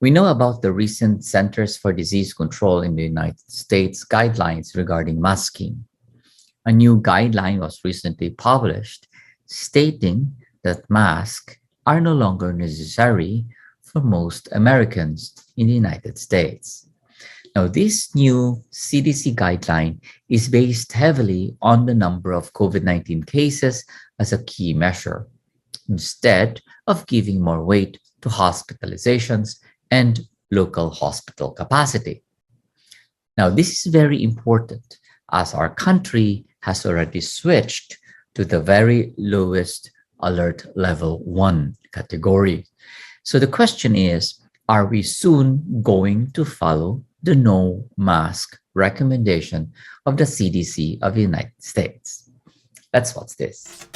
We know about the recent Centers for Disease Control in the United States guidelines regarding masking. A new guideline was recently published stating that masks are no longer necessary for most Americans in the United States. Now, this new CDC guideline is based heavily on the number of COVID-19 cases as a key measure, instead of giving more weight to hospitalizations and local hospital capacity. Now, this is very important as our country has already switched to the very lowest alert level 1 category. So the question is, are we soon going to follow the no mask recommendation of the CDC of the United States? Let's watch this.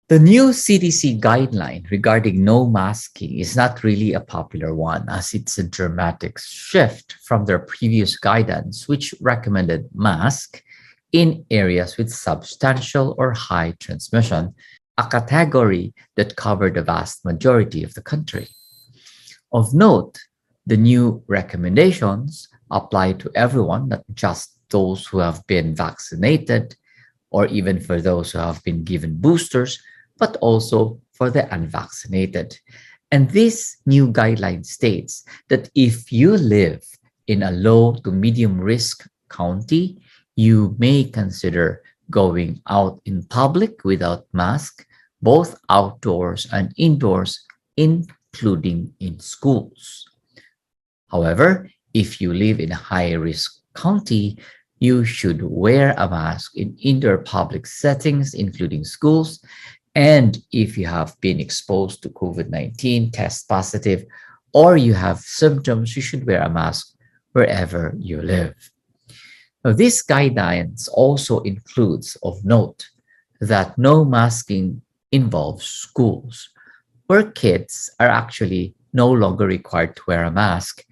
The new CDC guideline regarding no masking is not really a popular one, as it's a dramatic shift from their previous guidance, which recommended mask in areas with substantial or high transmission, a category that covered the vast majority of the country. Of note, the new recommendations apply to everyone, not just those who have been vaccinated, or even for those who have been given boosters, but also for the unvaccinated. And this new guideline states that if you live in a low to medium risk county, you may consider going out in public without mask, both outdoors and indoors, including in schools. However, if you live in a high risk county, you should wear a mask in indoor public settings, including schools. And if you have been exposed to COVID-19, test positive, or you have symptoms, you should wear a mask wherever you live. Now, this guidance also includes, of note, that no masking involves schools, where kids are actually no longer required to wear a mask,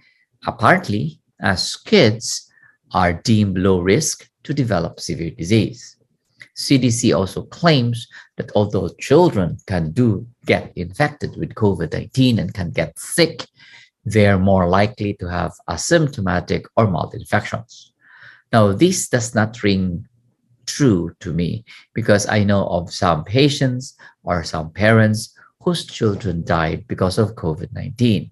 apparently as kids are deemed low risk to develop severe disease. CDC also claims that although children can get infected with COVID-19 and can get sick, they're more likely to have asymptomatic or mild infections. Now, this does not ring true to me because I know of some patients or some parents whose children died because of COVID-19.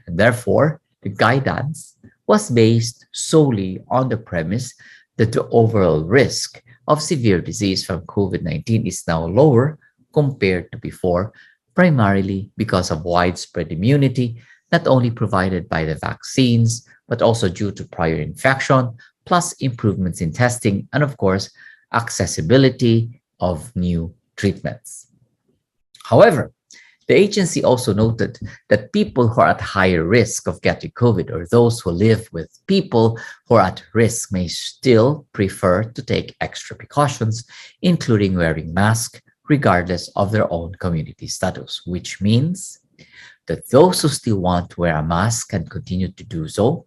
And therefore, the guidance was based solely on the premise that the overall risk of severe disease from COVID-19 is now lower compared to before, primarily because of widespread immunity, not only provided by the vaccines, but also due to prior infection, plus improvements in testing, and of course, accessibility of new treatments. However, the agency also noted that people who are at higher risk of getting COVID or those who live with people who are at risk may still prefer to take extra precautions, including wearing masks, regardless of their own community status, which means that those who still want to wear a mask can continue to do so.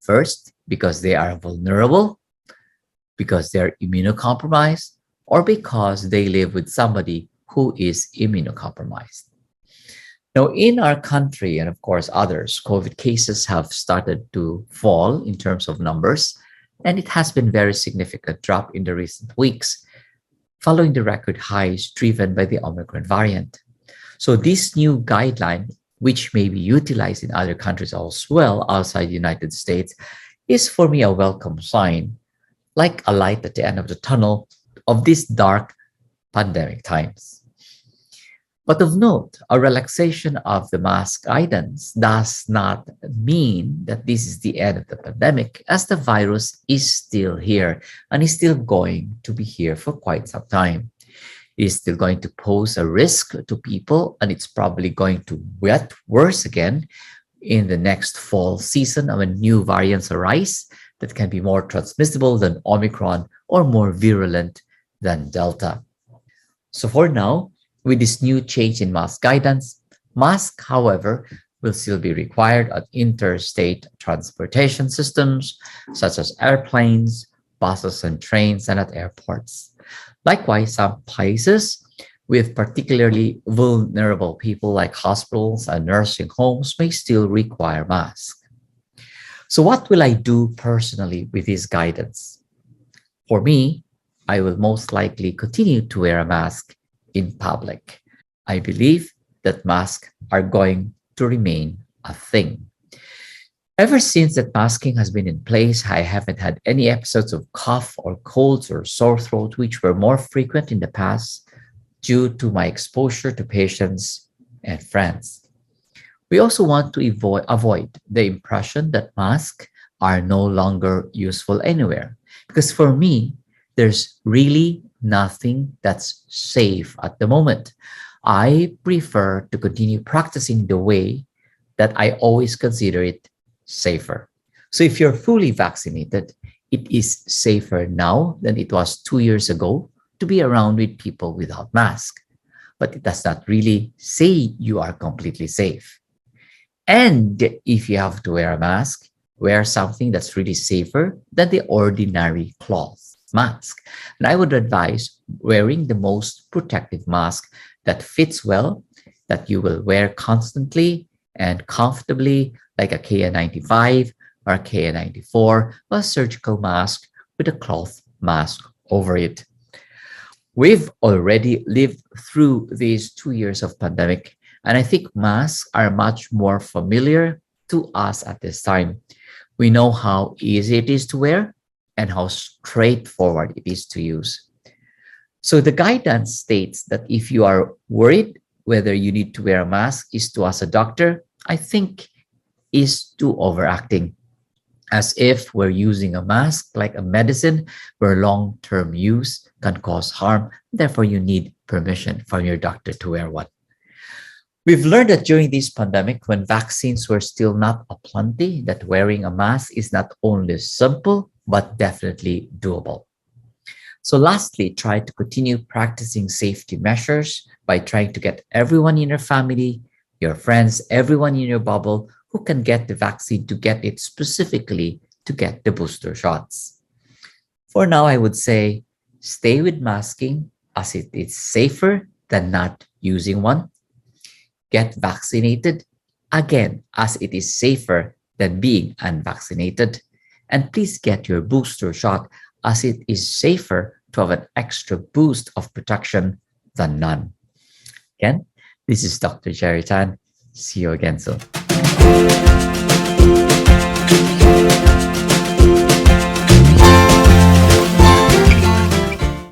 First, because they are vulnerable, because they're immunocompromised, or because they live with somebody who is immunocompromised. Now, in our country, and of course others, COVID cases have started to fall in terms of numbers, and it has been very significant drop in the recent weeks, following the record highs driven by the Omicron variant. So this new guideline, which may be utilized in other countries as well outside the United States, is for me a welcome sign, like a light at the end of the tunnel of these dark pandemic times. But of note, a relaxation of the mask guidance does not mean that this is the end of the pandemic, as the virus is still here and is still going to be here for quite some time. It is still going to pose a risk to people, and it's probably going to get worse again in the next fall season when new variants arise that can be more transmissible than Omicron or more virulent than Delta. So for now, with this new change in mask guidance, masks, however, will still be required on interstate transportation systems such as airplanes, buses, and trains, and at airports. Likewise, some places with particularly vulnerable people like hospitals and nursing homes may still require masks. So, what will I do personally with this guidance? For me, I will most likely continue to wear a mask in public. I believe that masks are going to remain a thing. Ever since that masking has been in place, I haven't had any episodes of cough or colds or sore throat, which were more frequent in the past due to my exposure to patients and friends. We also want to avoid the impression that masks are no longer useful anywhere. Because for me, there's really nothing that's safe at the moment. I prefer to continue practicing the way that I always consider it safer. So if you're fully vaccinated, it is safer now than it was 2 years ago to be around with people without masks. But it does not really say you are completely safe. And if you have to wear a mask, wear something that's really safer than the ordinary cloth mask. And I would advise wearing the most protective mask that fits well, that you will wear constantly and comfortably, like a KN95 or a KN94, or a surgical mask with a cloth mask over it. We've already lived through these 2 years of pandemic, and I think masks are much more familiar to us at this time. We know how easy it is to wear and how straightforward it is to use. So the guidance states that if you are worried whether you need to wear a mask is to ask a doctor, I think is too overacting, as if we're using a mask like a medicine where long-term use can cause harm. Therefore, you need permission from your doctor to wear one. We've learned that during this pandemic, when vaccines were still not aplenty, that wearing a mask is not only simple, but definitely doable. So lastly, try to continue practicing safety measures by trying to get everyone in your family, your friends, everyone in your bubble who can get the vaccine to get it specifically to get the booster shots. For now, I would say stay with masking as it is safer than not using one. Get vaccinated again as it is safer than being unvaccinated. And please get your booster shot as it is safer to have an extra boost of protection than none. Again, this is Dr. Jerry Tan. See you again soon.